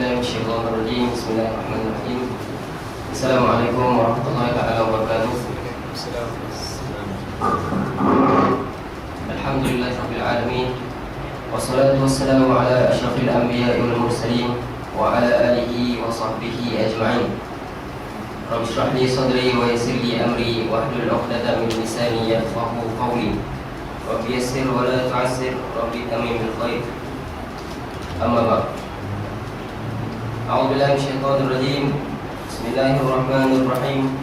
billahi minasyaitonir rajim. Bismillahirrahmanirrahim. Assalamualaikum warahmatullahi wabarakatuh. Alhamdulillahirabbil alamin. Wassalatu wassalamu ala asyrafil anbiya'i wal mursalin wa ala alihi wa sahbihi ajma'in. Rabbi shrah li sadri wa yassir li amri wahlul 'uqdatam min lisani yafqahu qawli. Rabbi yassir wa la tu'assir, Rabbi tamim bil khair. Amma ba'd. A'udzu billahi minasyaitonir rajim. Bismillahirrahmanirrahim.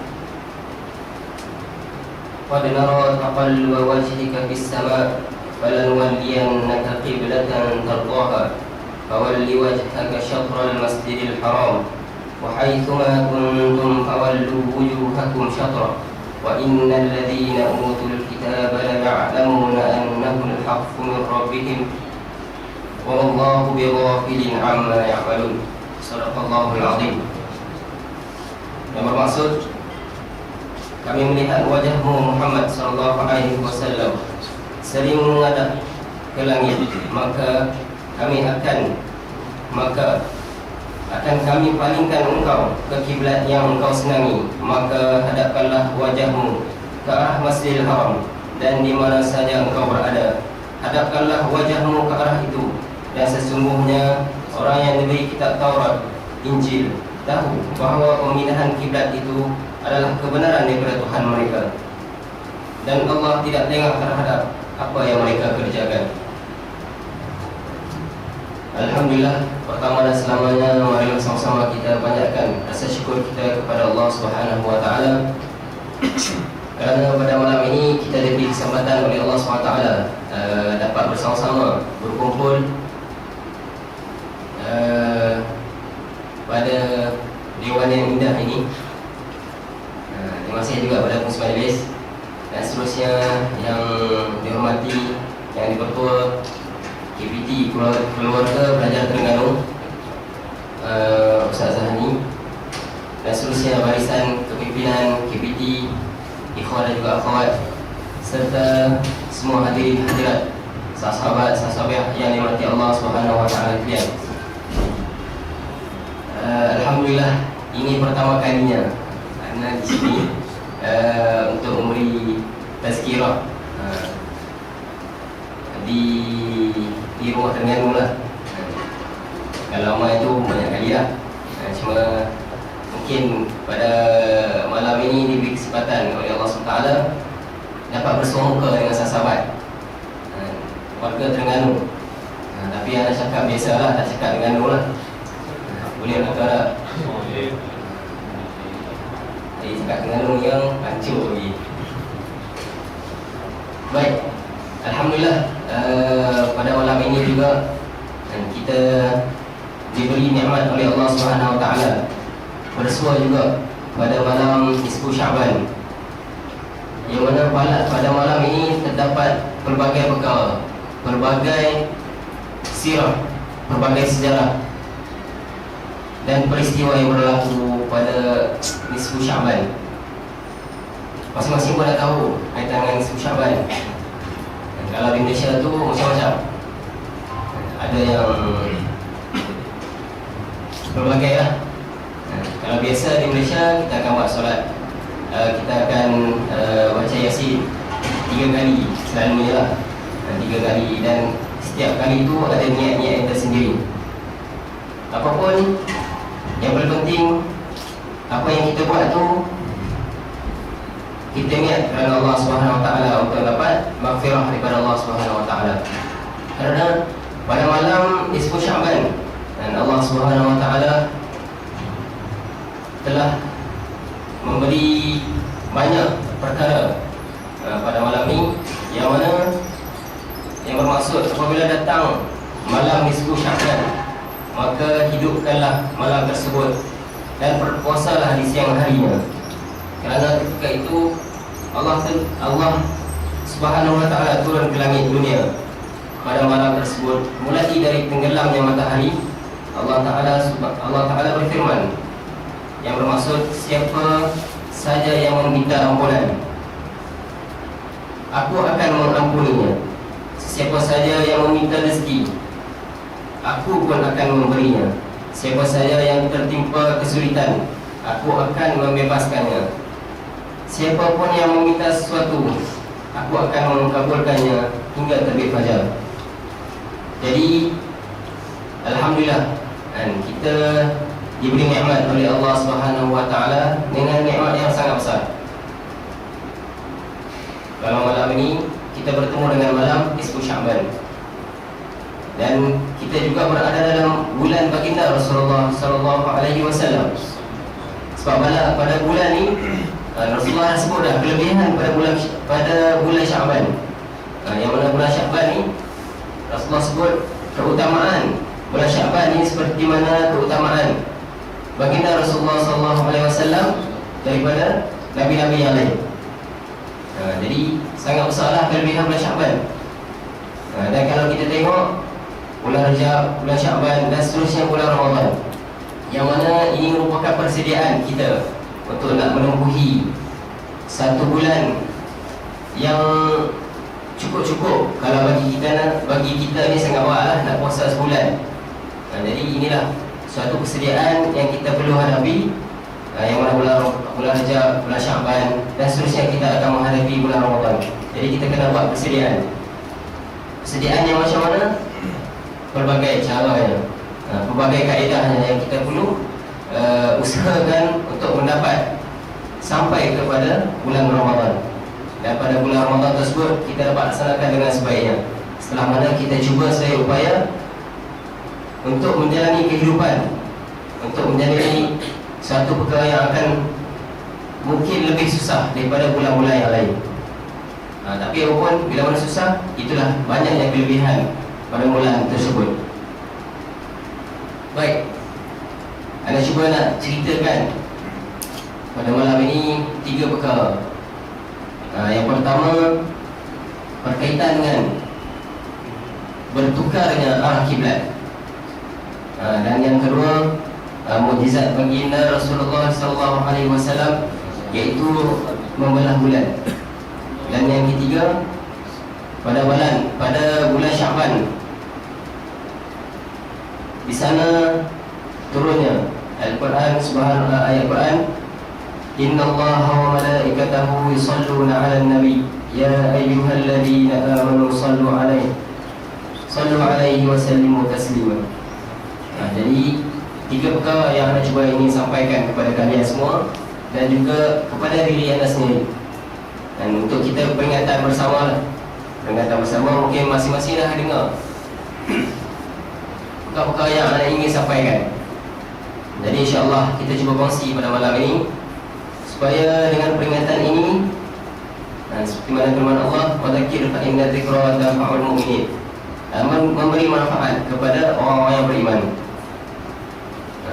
Qad nara taqalluba wajhika fis sama' falanwalliyannaka qiblatan tardaha fawalli wajhaka syatral masjidil haram wa haitsuma kuntum fawallu wujuhakum syatra wa innal ladzina utul kitaba la ya'lamuna annahu al-haqqu min rabbihim wallahu bighafilin amma ya'malun. Shadaqallahul azim. Yang bermaksud, kami melihat wajahmu Muhammad sallallahu alaihi wasallam sering menghadap ke langit, maka akan kami palingkan engkau ke kiblat yang engkau senangi, maka hadapkanlah wajahmu ke arah Masjidil Haram, dan di mana saja engkau berada, hadapkanlah wajahmu ke arah itu. Dan sesungguhnya orang yang diberi kitab Taurat, Injil tahu bahawa pemindahan kiblat itu adalah kebenaran daripada Tuhan mereka, dan Allah tidak tengok terhadap apa yang mereka kerjakan. Alhamdulillah, pertama dan selamanya mari sama-sama kita panjatkan rasa syukur kita kepada Allah Subhanahu wa taala kerana pada malam ini kita diberi kesempatan oleh Allah Subhanahu wa taala dapat bersama-sama berkumpul pada dewan yang indah ini. Terima kasih juga pada pengusaha majlis dan seterusnya yang dihormati, yang dipertua KPT Keluarga Pelajar Terengganu, Ustaz Zahani, dan seterusnya barisan kepimpinan KPT, ikhwan dan juga akhwat, serta semua hadirin hadirat, sahabat-sahabat yang dirahmati Allah Subhanahu wa taala sekalian. Alhamdulillah, ini pertama kalinya Ana di sini untuk memberi tazkirah di rumah Terengganu lah. Kalau lama itu banyak kali lah. Cuma mungkin pada malam ini diberi kesempatan oleh Allah SWT dapat bersua muka dengan sahabat warga Terengganu. Tapi Ana cakap biasalah, tak cakap Terengganu lah. Boleh nak tak? Boleh. Jadi cakap Terengganu yang hancur lagi. Baik, alhamdulillah, pada malam ini juga kita diberi nikmat oleh Allah Subhanahu wa taala bersua juga pada malam Nisfu Syaban, yang mana pada malam ini terdapat pelbagai perkara, pelbagai sirah, pelbagai sejarah dan peristiwa yang berlaku pada Nisfu Syaban. Masing-masing pun dah tahu kaitan dengan Nisfu Syaban. Kalau di Malaysia tu macam-macam. Ada yang berbagai lah. Kalau biasa di Malaysia kita akan buat solat, kita akan baca Yasin 3 kali selalunya lah, 3 kali, dan setiap kali itu ada niat-niat yang tersendiri. Apapun yang paling penting, apa yang kita buat tu kita niat kerana Allah Subhanahu wa taala untuk dapat maghfirah daripada Allah Subhanahu wa taala. Kerana pada malam Nisfu Syaban, dan Allah Subhanahu wa taala telah memberi banyak perkara pada malam ini, yang mana yang bermaksud apabila datang malam Nisfu Syaban, maka hidupkanlah malam tersebut dan berpuasalah di siang harinya. Kerana ketika itu Allah Subhanahu wa taala turun ke langit dunia pada malam tersebut. Mulai dari tenggelamnya matahari, Allah Taala berfirman, yang bermaksud siapa saja yang meminta ampunan, aku akan mengampuninya. Siapa saja yang meminta rezeki, aku pun akan memberinya. siapa saja yang tertimpa kesulitan, aku akan membebaskannya. Siapa pun yang meminta sesuatu, aku akan mengabulkannya hingga terbit fajar. Jadi alhamdulillah, dan kita diberi nikmat oleh Allah Subhanahu wa taala dengan nikmat yang sangat besar. Kalau malam ini kita bertemu dengan malam nisfu Sya'ban, dan kita juga berada dalam bulan baginda Rasulullah sallallahu alaihi wasallam. Sebab pada bulan ini Rasulullah dah sebut dah kelebihan pada bulan Sya'ban. Yang mana bulan Sya'ban ni Rasulullah sebut keutamaan bulan Sya'ban ni seperti mana keutamaan baginda Rasulullah sallallahu alaihi wasallam daripada nabi-nabi yang lain. Jadi sangat besarlah kelebihan bulan Sya'ban. Dan kalau kita tengok bulan Rajab, bulan Sya'ban dan seterusnya bulan Ramadan, yang mana ini merupakan persediaan kita untuk nak menempuhi satu bulan yang cukup-cukup. Kalau bagi kita ni sangat awal nak puasa sebulan. Jadi inilah suatu persediaan yang kita perlu hadapi, yang mana bulan Rajab, bulan Sya'ban dan seterusnya kita akan menghadapi bulan Ramadan. Jadi kita kena buat persediaan. Persediaan yang macam mana? Pelbagai caranya, pelbagai kaedahnya yang kita perlu usahakan untuk mendapat sampai kepada bulan Ramadan. Dan pada bulan Ramadan tersebut kita dapat laksanakan dengan sebaiknya. Setelah mana kita cuba sedaya upaya untuk menjalani kehidupan, untuk menjalani satu perkara yang akan mungkin lebih susah daripada bulan-bulan yang lain. Tapi apapun, bila mana susah, itulah banyaknya kelebihan pada bulan tersebut. Baik, anda cuba nak ceritakan pada malam ini 3 perkara. Yang pertama berkaitan dengan bertukarnya arah kiblat. Dan yang kedua mukjizat baginda Rasulullah sallallahu alaihi wasallam, iaitu membelah bulan. Dan yang ketiga pada bulan Sya'ban, di sana turunnya Al-Quran, ayat Quran, Innallaha wa malaikatahu yusalluna 'alan nabi ya ayyuhalladzina amanu sallu 'alaihi wa sallimu taslima. Jadi 3 perkara yang anda cuba ingin sampaikan kepada kalian semua dan juga kepada diri anda sendiri. Dan untuk kita peringatan bersama, mungkin masing-masing dah dengar perkara-perkara yang anda ingin sampaikan. Jadi insyaAllah kita cuba kongsi pada malam ini, supaya dengan peringatan ini, dan seperti mana firman Allah, "Wadzakir fa inna dzikra tanfa'ul mu'minin", memberi manfaat kepada orang-orang yang beriman.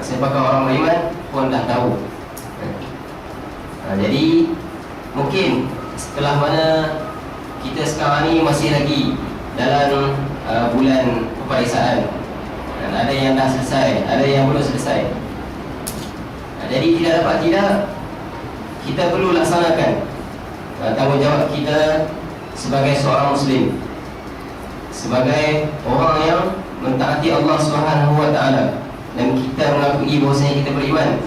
Siapakah orang beriman pun dah tahu. Jadi mungkin setelah mana kita sekarang ni masih lagi dalam bulan peperiksaan, dan ada yang dah selesai, ada yang belum selesai. Jadi tidak dapat tidak, kita perlu laksanakan tanggungjawab kita sebagai seorang Muslim, sebagai orang yang mentaati Allah Subhanahu wa taala. Dan kita mengakui bahawasanya kita beriman.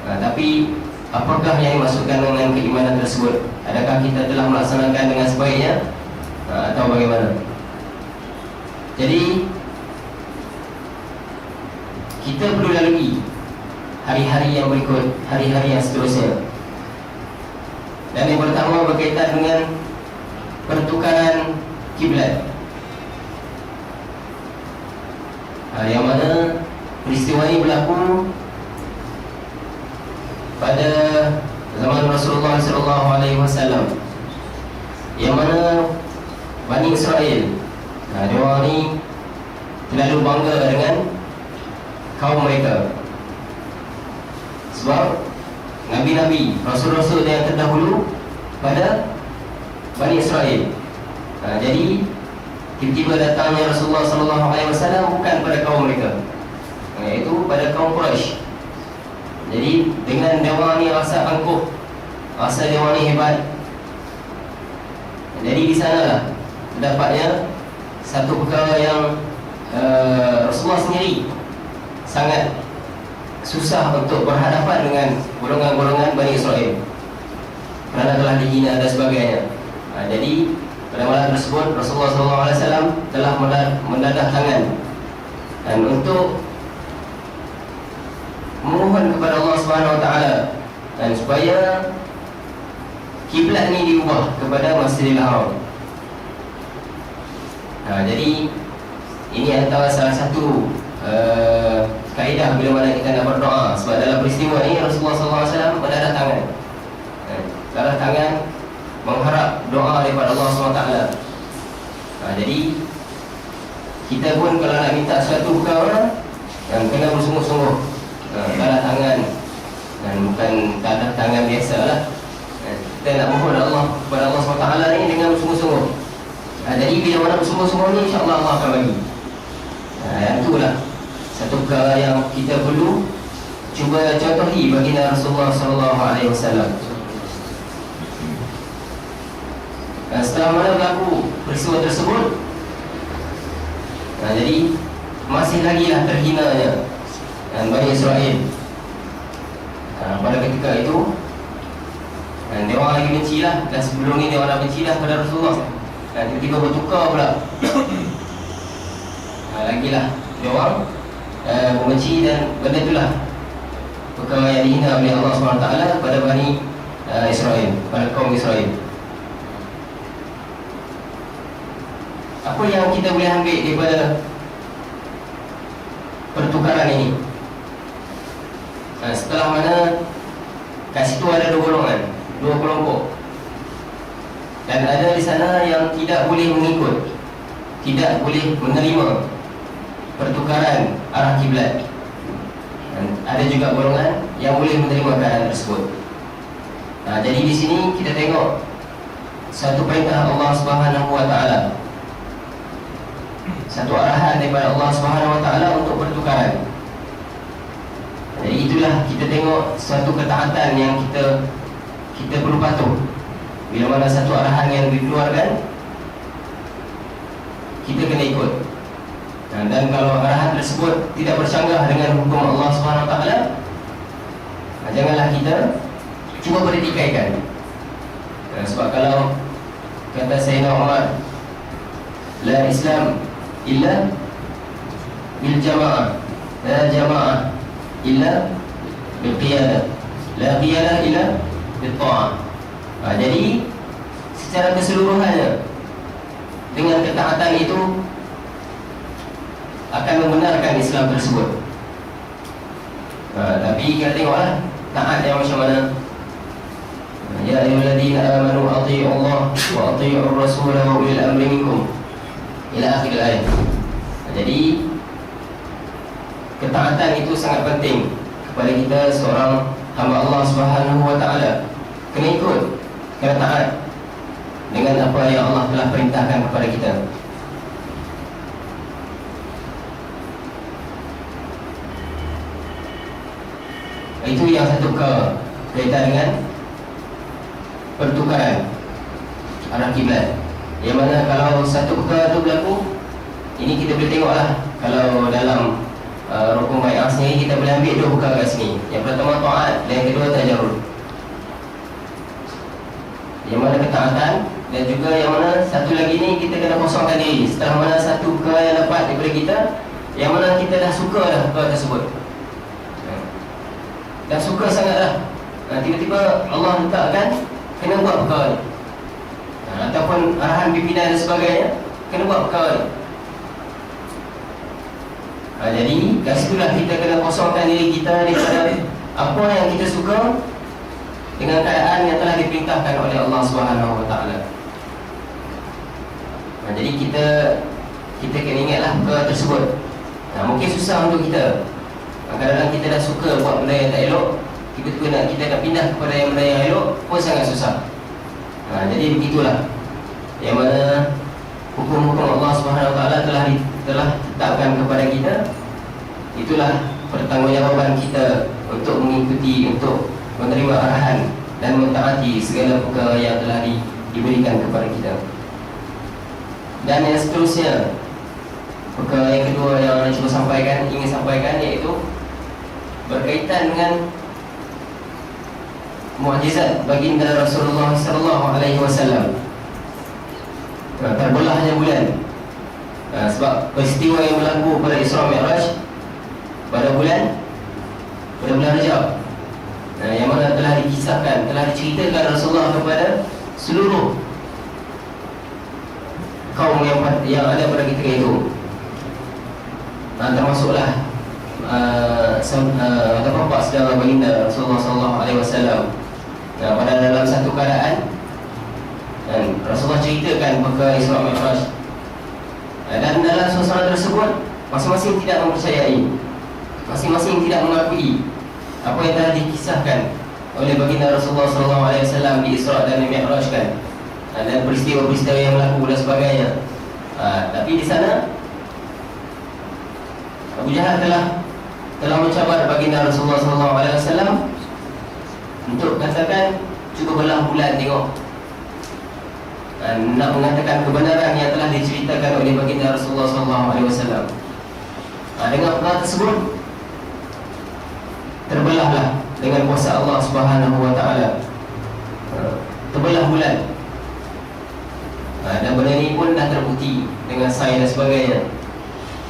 Tapi apakah yang dimaksudkan dengan keimanan tersebut? Adakah kita telah melaksanakan dengan sebaiknya atau bagaimana? Jadi kita perlu lalui hari-hari yang berikut, hari-hari yang seterusnya. Dan yang pertama berkaitan dengan pertukaran kiblat, yang mana peristiwa ini berlaku pada zaman Rasulullah sallallahu alaihi wasallam, yang mana Bani Israel, mereka ni terlalu bangga dengan kaum mereka. Sebab nabi-nabi, rasul-rasul yang terdahulu pada Bani Israel. Jadi tiba-tiba datangnya Rasulullah sallallahu alaihi wasallam bukan pada kaum mereka, iaitu pada kaum Quraisy. Jadi dengan dewa ni rasa angkuh, rasa dewa ni hebat. Jadi di sanalah terdapatnya satu perkara yang Rasulullah sendiri sangat susah untuk berhadapan dengan golongan-golongan Bani Israel kerana telah dihina dan sebagainya. Jadi pada malam tersebut Rasulullah SAW telah mendadah tangan dan untuk memohon kepada Allah Subhanahu Wa Taala dan supaya kiblat ni diubah kepada Masjidil Haram. Jadi ini antara salah satu kaedah bila mana kita nak berdoa, sebab dalam peristiwa ini Rasulullah SAW mendadah tangan, darah tangan mengharap doa daripada Allah SWT. Jadi kita pun kalau nak minta sesuatu perkara yang kena bersungguh-sungguh, darah tangan, dan bukan darah tangan biasa lah. Kita nak mohon Allah kepada Allah SWT ni dengan bersungguh-sungguh. Jadi bila mana bersungguh-sungguh ni, insyaAllah Allah akan bagi. Yang itulah satu perkara yang kita perlu cuba contohi baginda Rasulullah SAW. Dan setelah mana berlaku peristiwa tersebut, jadi masih lagi lah terhinanya Bani Israel pada ketika itu. Dan dia orang lagi benci lah, dan sebelum ni dia orang dah benci dah pada Rasulullah, dan tiba-tiba bertukar pula. Lagilah dia orang membenci, dan benda itulah perkara yang dihina oleh Allah SWT pada Bani Israel, pada kaum Israel. Apa yang kita boleh ambil daripada pertukaran ini? Setelah mana kat situ ada dua golongan, dua kelompok, dan ada di sana yang tidak boleh mengikut, tidak boleh menerima pertukaran arah kiblat, dan ada juga golongan yang boleh menerima keadaan tersebut. Jadi di sini kita tengok satu perintah Allah Subhanahu Wa Taala, satu arahan daripada Allah Subhanahu Wa Taala untuk pertukaran. Jadi itulah kita tengok satu ketaatan yang kita perlu patuh. Bila mana satu arahan yang dikeluarkan, kita kena ikut. Dan kalau arahan tersebut tidak bercanggah dengan hukum Allah Subhanahu Wa Taala, janganlah kita cuba berdikaikan. Sebab kalau kata Sayyidina Umar, la Islam illa bil jamaah, la jamaah illa bil qiyadah, la qiyadah illa bil ta'ah. Jadi secara keseluruhannya, dengan ketaatan itu akan membenarkan Islam tersebut. Tapi kita tengoklah taat yang macam mana. Ya ayyuhalladzina amanu athi'u Allah wa athi'ur rasul wa ulil amri minkum, ila akhir ayat. Jadi ketaatan itu sangat penting kepada kita seorang hamba Allah Subhanahu Wa Taala. Kena ikut, kena taat dengan apa yang Allah telah perintahkan kepada kita. Itu yang satu kaitan dengan pertukaran arah kiblat. Yang mana kalau satu perkara itu berlaku, ini kita boleh tengoklah. Kalau dalam rukun bai'ah sendiri, kita boleh ambil dua perkara kat sini. Yang pertama taat, dan yang kedua tajarrud. Yang mana ketaatan, dan juga yang mana satu lagi ni kita kena kosongkan diri. Setelah mana satu perkara yang dapat daripada kita, yang mana kita dah suka dah perkara tersebut, dah suka sangat dah, tiba-tiba Allah letakkan kena buat perkara ni, ataupun arahan pimpinan dan sebagainya, kena buat perkara ni. Jadi kat situlah kita kena kosongkan diri kita daripada apa yang kita suka dengan keadaan yang telah diperintahkan oleh Allah Subhanahu Wa Taala. Jadi kita kena ingatlah perkara tersebut. Mungkin susah untuk kita. Kadang-kadang kita dah suka buat benda yang tak elok, kita nak pindah kepada yang benda yang elok pun sangat susah. Jadi begitulah yang mana hukum-hukum Allah Subhanahu Wa Taala telah tetapkan kepada kita. Itulah pertanggungjawaban kita untuk mengikuti, untuk menerima arahan dan mentaati segala perkara yang telah diberikan kepada kita. Dan yang seterusnya, perkara yang kedua yang ingin sampaikan, iaitu berkaitan dengan mukjizat baginda Rasulullah sallallahu alaihi wasallam. Terbelahnya bulan, sebab peristiwa yang berlaku pada Isra Mi'raj pada bulan Rajab, yang mana telah dikisahkan, telah diceritakan Rasulullah kepada seluruh kaum yang ada pada ketika itu. Termasuklah bapa saudara baginda Rasulullah sallallahu alaihi wasallam. Pada dalam satu keadaan, dan Rasulullah ceritakan perkara Isra Mi'raj, dan dalam suasana tersebut masing-masing tidak mempercayai, masing-masing tidak mengakui apa yang telah dikisahkan oleh baginda Rasulullah SAW di Isra dan Mi'raj kan, dan peristiwa-peristiwa yang berlaku dan sebagainya. Tapi di sana Abu Jahal telah mencabar baginda Rasulullah SAW untuk katakan, cuba belah bulan tengok, nak mengatakan kebenaran yang telah diceritakan oleh baginda Rasulullah SAW. Dengan perkara tersebut terbelahlah dengan kuasa Allah Subhanahu wa taala, terbelah bulan. Dan benda ini pun dah terbukti dengan sains dan sebagainya.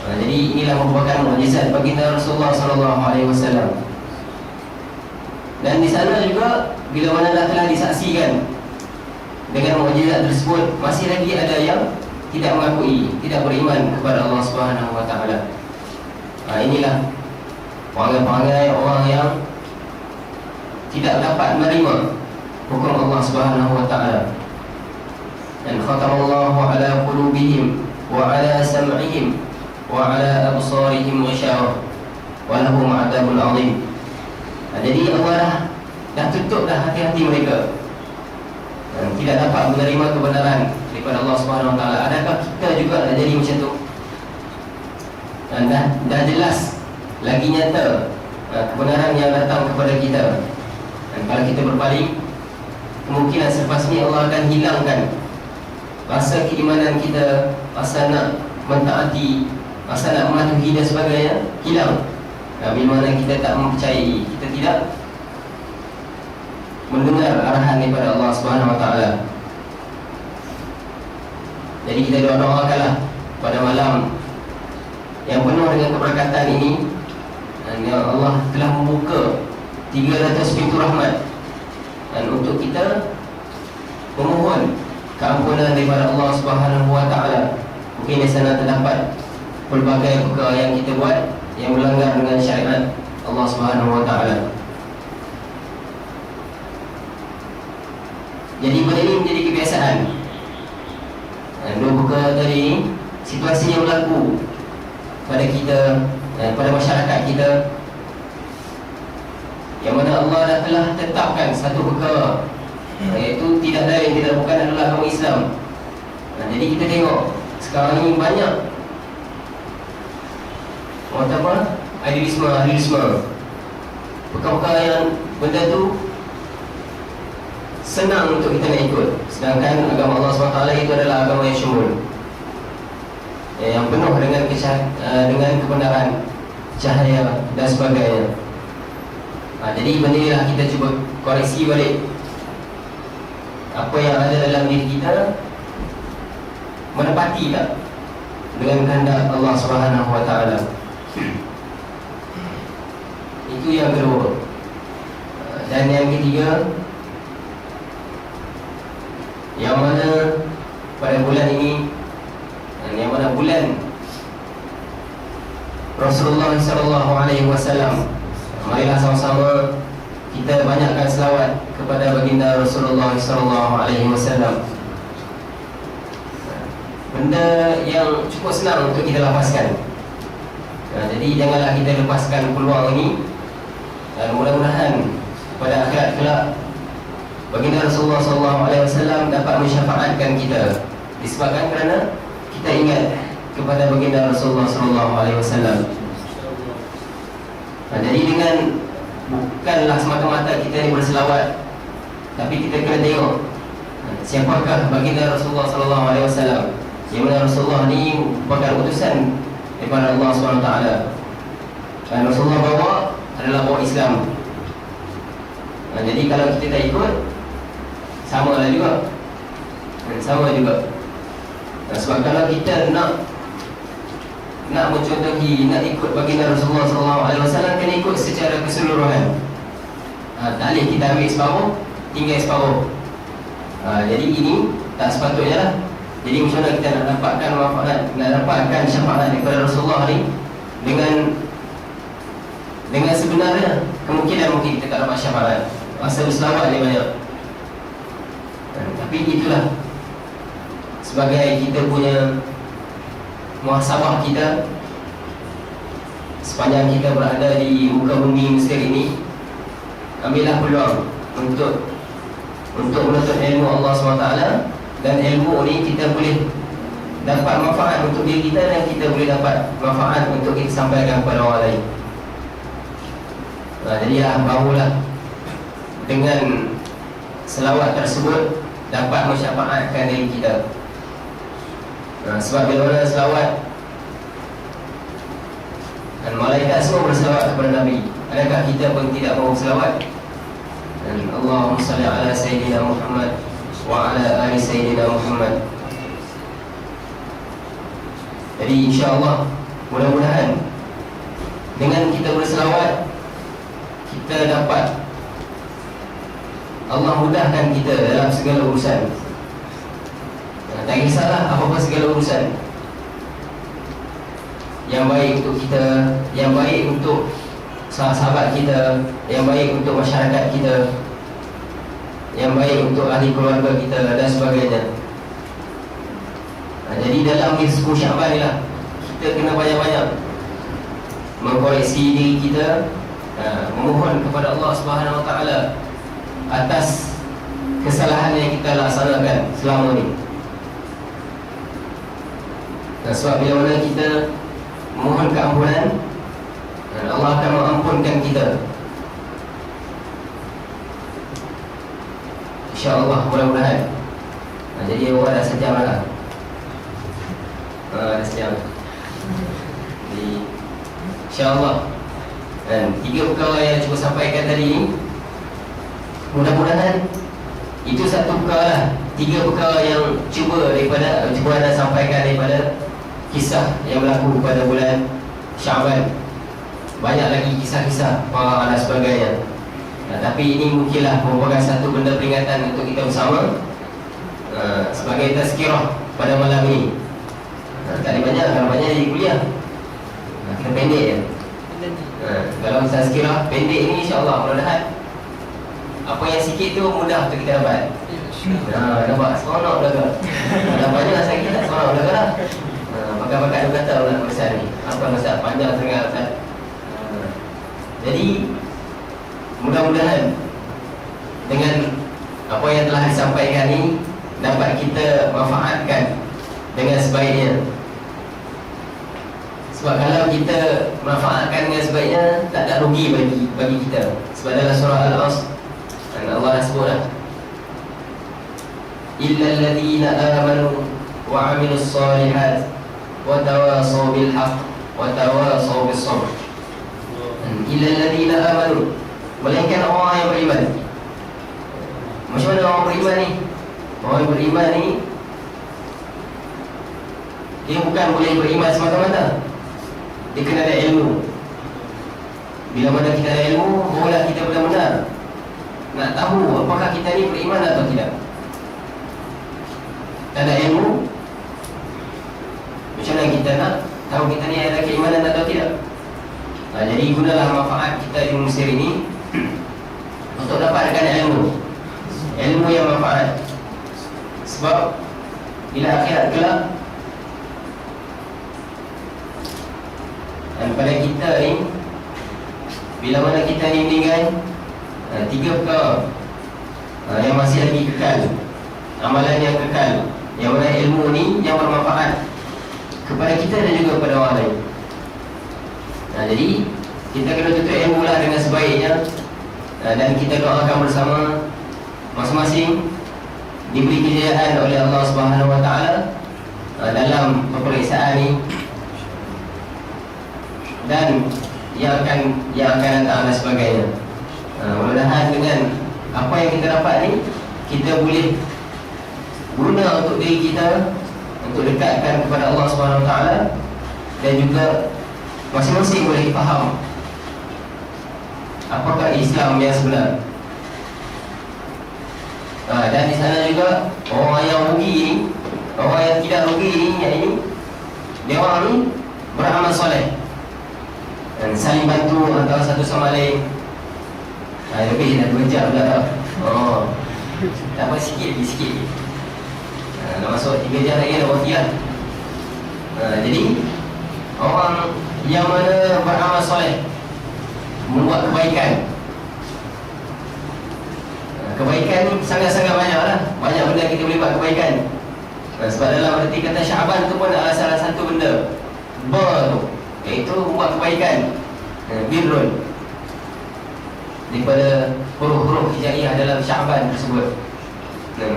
Jadi inilah merupakan mukjizat baginda Rasulullah SAW. Dan di sana juga, bila mana dah telah disaksikan dengan mukjizat tersebut, masih lagi ada yang tidak mengakui, tidak beriman kepada Allah Subhanahu wa taala. Inilah perangai-perangai orang yang tidak dapat menerima hukum Allah Subhanahu wa taala. Dan khatamallahu ala qulubihim wa ala sam'ihim wa ala absarihim ghishawah wa lahum 'adzabun 'adzim. Jadi Allah dah tutup dah hati-hati mereka, dan tidak dapat menerima kebenaran daripada Allah Subhanahu wa taala. Adakah kita juga nak jadi macam tu? Dan dah jelas lagi nyata kebenaran yang datang kepada kita, dan kalau kita berpaling, kemungkinan selepas ini Allah akan hilangkan rasa keimanan kita, rasa nak mentaati, rasa nak mematuhi dan sebagainya, hilang. Bila mana kita tak mempercayai, kita tidak mendengar arahan daripada Allah Subhanahu wa taala. Jadi kita doa-doakanlah pada malam yang penuh dengan keberkatan ini, dan ya Allah telah membuka 300 pintu rahmat, dan untuk kita memohon keampunan daripada Allah Subhanahu wa taala. Mungkin di sana terdapat pelbagai perkara yang kita buat yang melanggar dengan syariat Allah Subhanahu wa taala. Jadi benda ini menjadi kebiasaan. Dan dua perkara tadi ini, situasi yang berlaku pada kita dan pada masyarakat kita, yang mana Allah dah telah tetapkan satu perkara, iaitu tidak lain, tidak bukan adalah agama Islam. Jadi kita tengok sekarang ini banyak idealisme, perkara-perkara yang benda tu senang untuk kita nak ikut, sedangkan agama Allah SWT itu adalah agama yang syumul, yang penuh dengan dengan kebenaran, cahaya dan sebagainya. Jadi benda inilah kita cuba koreksi balik apa yang ada dalam diri kita, menepati tak dengan kehendak Allah Subhanahu wa taala. Itu yang kedua. Dan yang ketiga, yang mana pada bulan ini, dan yang mana bulan Rasulullah sallallahu alaihi wasallam, marilah sama-sama kita banyakkan selawat kepada baginda Rasulullah sallallahu alaihi wasallam. Benda yang cukup senang untuk kita lepaskan. Jadi janganlah kita lepaskan peluang ini, dan mudah-mudahan pada akhirat kelak baginda Rasulullah SAW dapat mensyafaatkan kita, disebabkan kerana kita ingat kepada baginda Rasulullah SAW. Jadi dengan bukanlah semata-mata kita ni berselawat, tapi kita kena tengok siapakah baginda Rasulullah SAW, yang mana Rasulullah ni merupakan utusan daripada Allah SWT. Dan Rasulullah bawa adalah bawa Islam. Jadi kalau kita tak ikut, sama lah juga. Sama juga. Sebab kalau kita nak mencontohi, nak ikut baginda Rasulullah SAW, kena ikut secara keseluruhan. Tak boleh kita ambil separuh, tinggal separuh. Jadi ini tak sepatutnya lah. Jadi macam mana kita nak dapatkan manfaat, nak dapatkan syafaat daripada Rasulullah ni dengan sebenarnya, kemungkinan mungkin kita tak dapat syafaat. Masa berselawat dia banyak. Tapi itulah sebagai kita punya muhasabah kita sepanjang kita berada di muka bumi Mesir ini. Ambillah peluang untuk menuntut ilmu Allah SWT, dan ilmu ni kita boleh dapat manfaat untuk diri kita, dan kita boleh dapat manfaat untuk kita sampaikan kepada orang lain. Jadi barulah dengan selawat tersebut dapat mensyafaatkan diri kita. Sebab bila mana selawat, dan malaikat semua berselawat kepada Nabi, adakah kita pun tidak mahu selawat? Dan Allahumma salli ala Sayyidina Muhammad wa ala ali Sayyidina Muhammad. Jadi insyaAllah, mudah-mudahan dengan kita berselawat, kita dapat Allah mudahkan kita dalam segala urusan. Tak kisahlah apa-apa segala urusan, yang baik untuk kita, yang baik untuk sahabat kita, yang baik untuk masyarakat kita, yang baik untuk ahli keluarga kita dan sebagainya. Jadi dalam 10 Syaban ni lah, kita kena banyak-banyak mengkoreksi diri kita, memohon kepada Allah Subhanahu Wa Taala atas kesalahan yang kita laksanakan selama ni. Sebab bila mana kita mohon keampunan, Allah akan mengampunkan kita, InsyaAllah, mudah-mudahan. Jadi orang dah sejam lah. Dah sejam. Jadi InsyaAllah, dan 3 perkara yang cuba sampaikan tadi ni, mudah-mudahan itu satu perkara lah. 3 perkara yang cuba anda sampaikan daripada kisah yang berlaku pada bulan Syaban. Banyak lagi kisah-kisah para dan sebagainya. Tapi ini mungkinlah merupakan satu benda peringatan untuk kita bersama, sebagai tazkirah pada malam ini. Tak ada banyak, kalau banyak jadi kuliah. Kita pendek je. Kalau tazkirah pendek ini, insyaAllah, mudah-mudahan apa yang sikit tu mudah untuk kita dapat. Nampak? Seronok belaka. Kalau banyak saya kira tak seronok belaka lah. Pakai-pakai dia kata pula pesan ni. Apa masa panjang sangat Ustaz. Jadi mudah-mudahan dengan apa yang telah disampaikan ni dapat kita manfaatkan dengan sebaiknya. Sebab kalau kita manfaatkan dengan sebaiknya, tak ada rugi bagi kita. Sebab dalam surah Al-Asr, Allah dah sebut dah, illal ladhina amanu wa amilus solihat wa tawasaw bil haqq wa tawasaw bis sabr. Illal ladhina amanu, melainkan orang yang beriman. Macam mana orang beriman ni? Orang yang beriman ni, dia bukan boleh beriman semata-mata, dia kena ada ilmu. Bila mana kita ada ilmu, barulah kita benar-benar nak tahu apakah kita ni beriman atau tidak. Tak ada ilmu, macam mana kita nak tahu kita ni ada keimanan atau tidak? Jadi gunalah manfaat kita di Mesir ini untuk dapatkan ilmu yang manfaat. Sebab bila akhirat kelak, dan pada kita ni, bila mana kita ni meninggal, 3 perkara yang masih lagi kekal, amalan yang kekal, yang mana ilmu ni yang bermanfaat kepada kita dan juga kepada orang lain. Jadi kita kena tuntut ilmu lah dengan sebaiknya, dan kita doakan bersama masing-masing diberi kejayaan oleh Allah Subhanahu Wa Taala dalam peperiksaan ni. Dan yang akan datang dan sebagainya. Mudah-mudahan dengan apa yang kita dapat ni, kita boleh guna untuk diri kita, untuk dekatkan kepada Allah SWT, dan juga masing-masing boleh faham apakah Islam yang sebenar. Dan di sana juga orang yang rugi ni, orang yang tidak rugi ni, yang ini dia orang ni beramal soleh dan saling bantu antara satu sama lain. Lebih dah 2 jam pula tau. Tak apa, sikit lagi. Dah masuk 3 jam lagi dah berhenti lah. Jadi orang yang mana beramal soleh, membuat kebaikan. Kebaikan ni sangat-sangat banyak lah. Banyak benda kita boleh buat kebaikan. Sebab dalam arti kata Syaban tu pun adalah salah satu benda tu, iaitu buat kebaikan, birrun, daripada huruf-huruf hijaiyah dalam Syaban tersebut.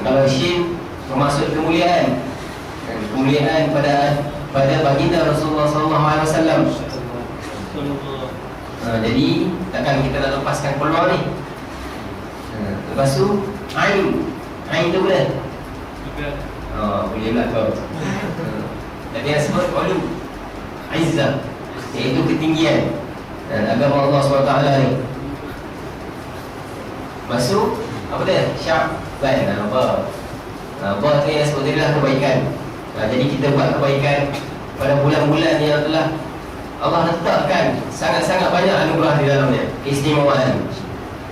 Kalau Shin termasuk kemuliaan, kemuliaan pada baginda Rasulullah SAW. Jadi takkan kita nak lepaskan peluang ni. Lepas tu Ain tu boleh? Boleh lah kau. Tapi yang sebut Ulu Izzah, iaitu ketinggian agama Allah SWT ni. Lepas tu apa dia? Syaban. Apa tu yang sebut tadi lah, kebaikan. Jadi kita buat kebaikan pada bulan-bulan yang telah Allah letakkan sangat-sangat banyak anugerah di dalamnya, keistimewaan.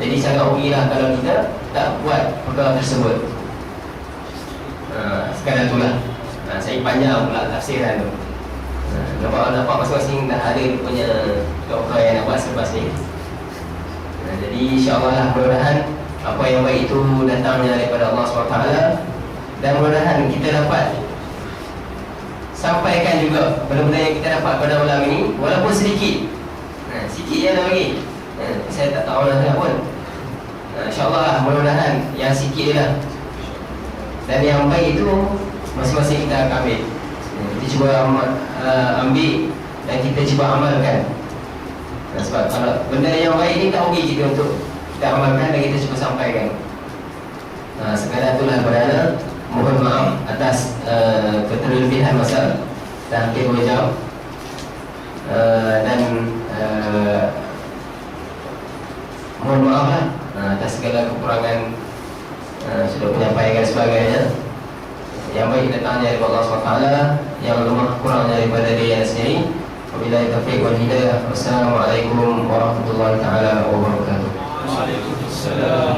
Jadi sangat rugilah kalau kita tak buat perkara tersebut. Sekadar itulah. Saya panjang pula tafsiran tu. Nampak masing-masing dah ada punya perkara yang nak buat selepas ni. Jadi insyaAllah lah, mudah-mudahan apa yang baik itu datangnya daripada Allah SWT, dan mudah-mudahan kita dapat sampaikan juga benda-benda yang kita dapat pada malam ini, walaupun sedikit. Sikit je dah bagi. Saya tak tahu nak apa pun. InsyaAllah lah, mudah-mudahan yang sikit je lah. Dan yang baik itu masing-masing kita akan ambil. Kita cuba ambil dan kita cuba amalkan. Sebab kalau benda yang baik ni tak rugi kita untuk kita amalkan dan kita cuba sampaikan. Sekadar itulah berada. Mohon maaf atas keterlebihan masa. Dah hampir 2 jam. Dan mohon maaf lah atas segala kekurangan sudah menyampaikan sebagainya. Yang baik datangnya dari Allah SWT, yang lemah kurangnya daripada diri sendiri. Wabillahi taufiq wal hidayah. Wassalamualaikum warahmatullahi taala wabarakatuh. Waalaikumsalam.